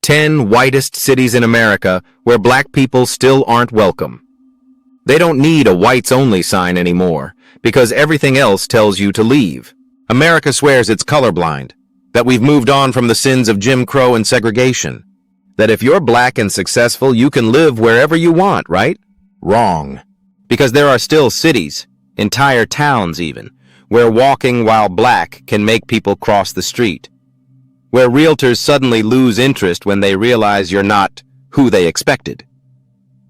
10 whitest cities in America where black people still aren't welcome. They don't need a whites-only sign anymore, because everything else tells you to leave. America swears it's colorblind, that we've moved on from the sins of Jim Crow and segregation, that if you're black and successful, you can live wherever you want, right? Wrong. Because there are still cities, entire towns even, where walking while black can make people cross the street. Where realtors suddenly lose interest when they realize you're not who they expected.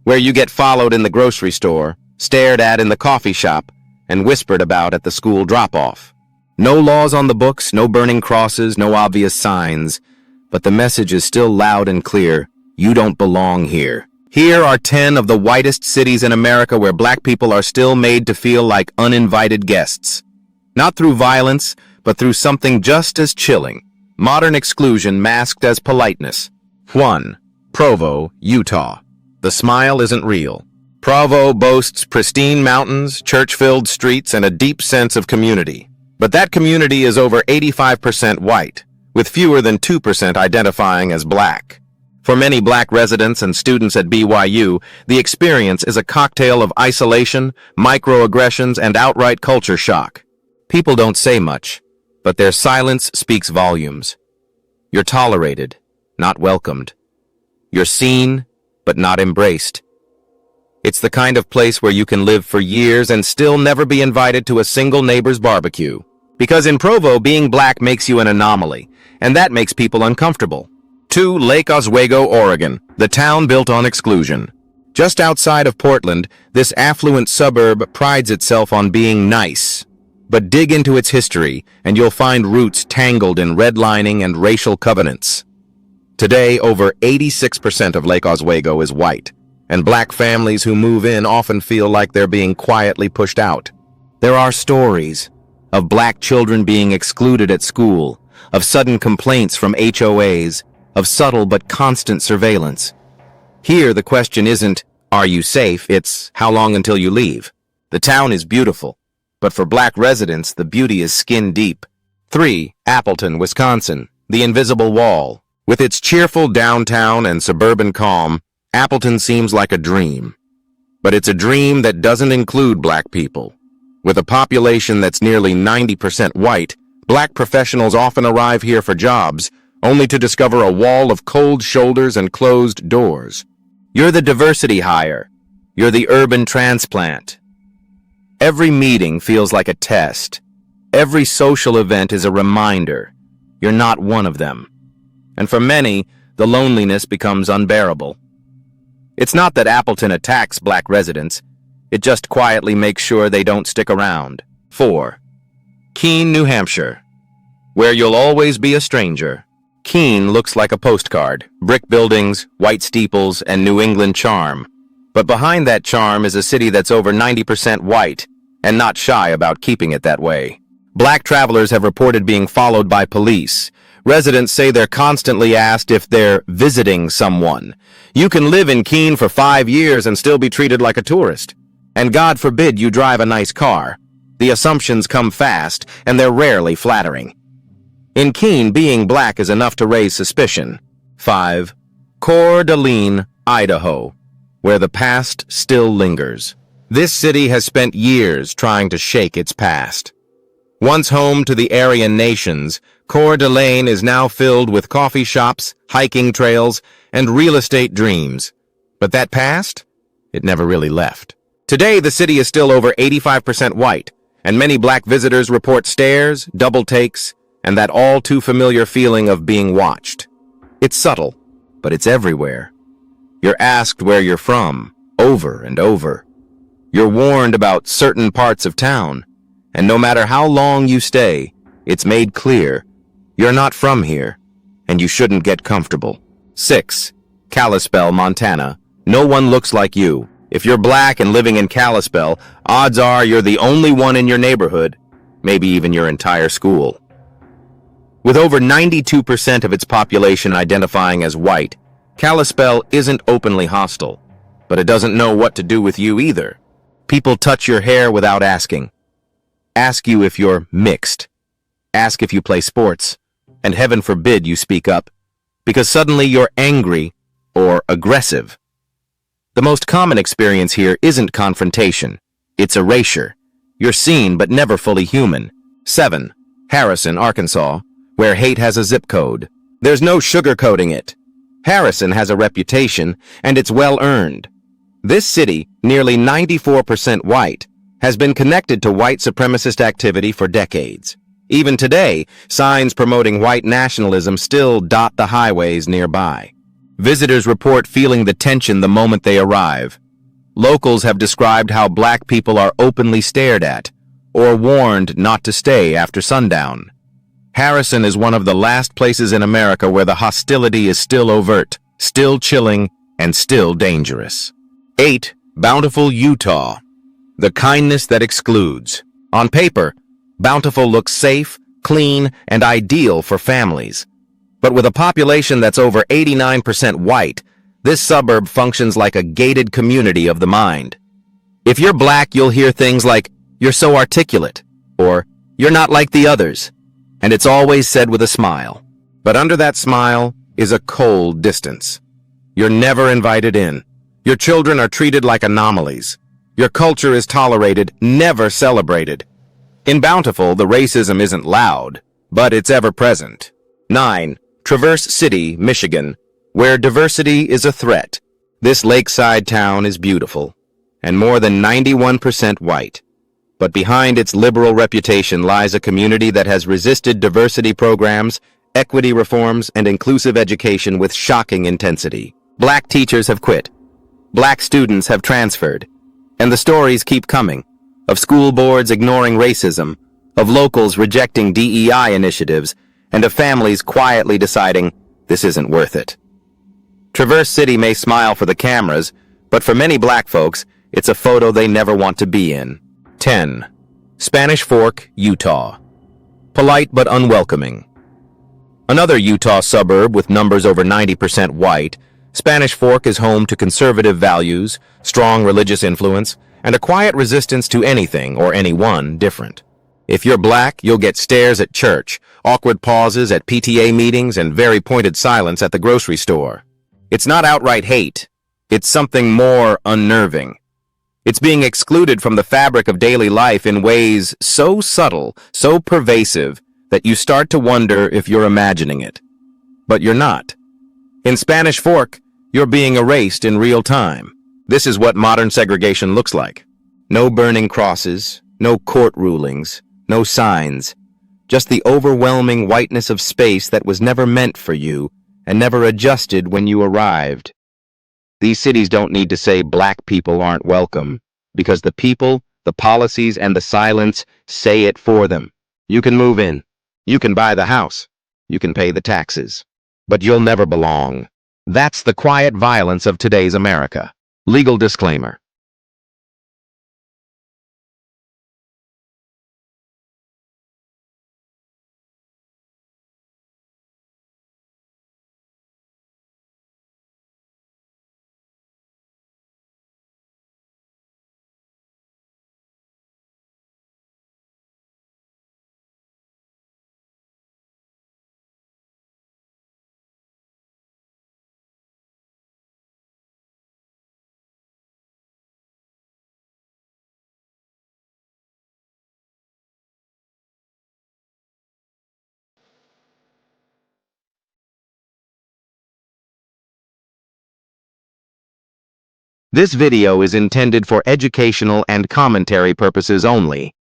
Where you get followed in the grocery store, stared at in the coffee shop, and whispered about at the school drop-off. No laws on the books, no burning crosses, no obvious signs, but the message is still loud and clear: you don't belong here. Here are 10 of the whitest cities in America where black people are still made to feel like uninvited guests. Not through violence, but through something just as chilling: modern exclusion masked as politeness. 1. Provo, Utah. The smile isn't real. Provo boasts pristine mountains, church-filled streets, and a deep sense of community. But that community is over 85% white, with fewer than 2% identifying as black. For many black residents and students at BYU, the experience is a cocktail of isolation, microaggressions, and outright culture shock. People don't say much, but their silence speaks volumes. You're tolerated, not welcomed. You're seen, but not embraced. It's the kind of place where you can live for years and still never be invited to a single neighbor's barbecue. Because in Provo, being black makes you an anomaly, and that makes people uncomfortable. 2. Lake Oswego, Oregon, the town built on exclusion. Just outside of Portland, this affluent suburb prides itself on being nice. But dig into its history, and you'll find roots tangled in redlining and racial covenants. Today, over 86% of Lake Oswego is white, and black families who move in often feel like they're being quietly pushed out. There are stories of black children being excluded at school, of sudden complaints from HOAs, of subtle but constant surveillance. Here, the question isn't, are you safe? It's, how long until you leave? The town is beautiful, but for black residents, the beauty is skin deep. 3. Appleton, Wisconsin, the invisible wall. With its cheerful downtown and suburban calm, Appleton seems like a dream. But it's a dream that doesn't include black people. With a population that's nearly 90% white, black professionals often arrive here for jobs, only to discover a wall of cold shoulders and closed doors. You're the diversity hire. You're the urban transplant. Every meeting feels like a test. Every social event is a reminder. You're not one of them. And for many, the loneliness becomes unbearable. It's not that Appleton attacks black residents. It just quietly makes sure they don't stick around. 4. Keen, New Hampshire, where you'll always be a stranger. Keen looks like a postcard: brick buildings, white steeples, and New England charm. But behind that charm is a city that's over 90% white, and not shy about keeping it that way. Black travelers have reported being followed by police. Residents say they're constantly asked if they're visiting someone. You can live in Keen for 5 years and still be treated like a tourist. And God forbid you drive a nice car. The assumptions come fast, and they're rarely flattering. In Keen, being black is enough to raise suspicion. 5. Coeur d'Alene, Idaho, where the past still lingers. This city has spent years trying to shake its past. Once home to the Aryan nations, Coeur d'Alene is now filled with coffee shops, hiking trails, and real estate dreams. But that past? It never really left. Today, the city is still over 85% white, and many black visitors report stares, double takes, and that all-too-familiar feeling of being watched. It's subtle, but it's everywhere. You're asked where you're from, over and over. You're warned about certain parts of town, and no matter how long you stay, it's made clear you're not from here, and you shouldn't get comfortable. 6. Kalispell, Montana. No one looks like you. If you're black and living in Kalispell, odds are you're the only one in your neighborhood, maybe even your entire school. With over 92% of its population identifying as white, Kalispell isn't openly hostile, but it doesn't know what to do with you either. People touch your hair without asking. Ask you if you're mixed. Ask if you play sports. And heaven forbid you speak up, because suddenly you're angry or aggressive. The most common experience here isn't confrontation. It's erasure. You're seen but never fully human. 7. Harrison, Arkansas, where hate has a zip code. There's no sugarcoating it. Harrison has a reputation, and it's well-earned. This city, nearly 94% white, has been connected to white supremacist activity for decades. Even today, signs promoting white nationalism still dot the highways nearby. Visitors report feeling the tension the moment they arrive. Locals have described how black people are openly stared at, or warned not to stay after sundown. Harrison is one of the last places in America where the hostility is still overt, still chilling, and still dangerous. 8. Bountiful, Utah. The kindness that excludes. On paper, Bountiful looks safe, clean, and ideal for families. But with a population that's over 89% white, this suburb functions like a gated community of the mind. If you're black, you'll hear things like, "You're so articulate," or "You're not like the others," and it's always said with a smile. But under that smile is a cold distance. You're never invited in. Your children are treated like anomalies. Your culture is tolerated, never celebrated. In Bountiful, the racism isn't loud, but it's ever present. 9. Traverse City, Michigan, where diversity is a threat. This lakeside town is beautiful, and more than 91% white. But behind its liberal reputation lies a community that has resisted diversity programs, equity reforms, and inclusive education with shocking intensity. Black teachers have quit. Black students have transferred. And the stories keep coming, of school boards ignoring racism, of locals rejecting DEI initiatives, and of families quietly deciding this isn't worth it. Traverse City may smile for the cameras, but for many black folks, it's a photo they never want to be in. 10. Spanish Fork, Utah. Polite but unwelcoming. Another Utah suburb with numbers over 90% white, Spanish Fork is home to conservative values, strong religious influence, and a quiet resistance to anything or anyone different. If you're black, you'll get stares at church, awkward pauses at PTA meetings, and very pointed silence at the grocery store. It's not outright hate. It's something more unnerving. It's being excluded from the fabric of daily life in ways so subtle, so pervasive, that you start to wonder if you're imagining it. But you're not. In Spanish Fork, you're being erased in real time. This is what modern segregation looks like. No burning crosses, no court rulings, no signs, just the overwhelming whiteness of space that was never meant for you and never adjusted when you arrived. These cities don't need to say black people aren't welcome, because the people, the policies, and the silence say it for them. You can move in. You can buy the house. You can pay the taxes. But you'll never belong. That's the quiet violence of today's America. Legal disclaimer. This video is intended for educational and commentary purposes only.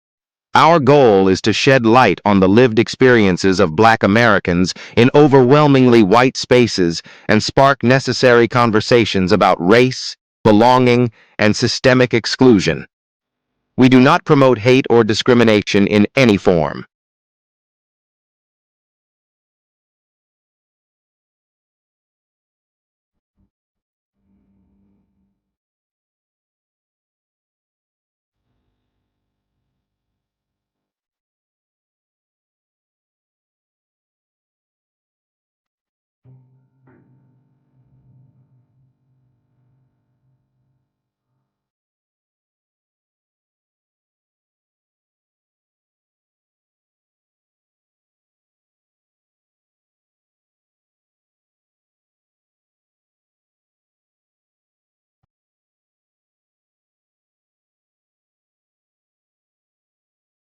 Our goal is to shed light on the lived experiences of Black Americans in overwhelmingly white spaces and spark necessary conversations about race, belonging, and systemic exclusion. We do not promote hate or discrimination in any form.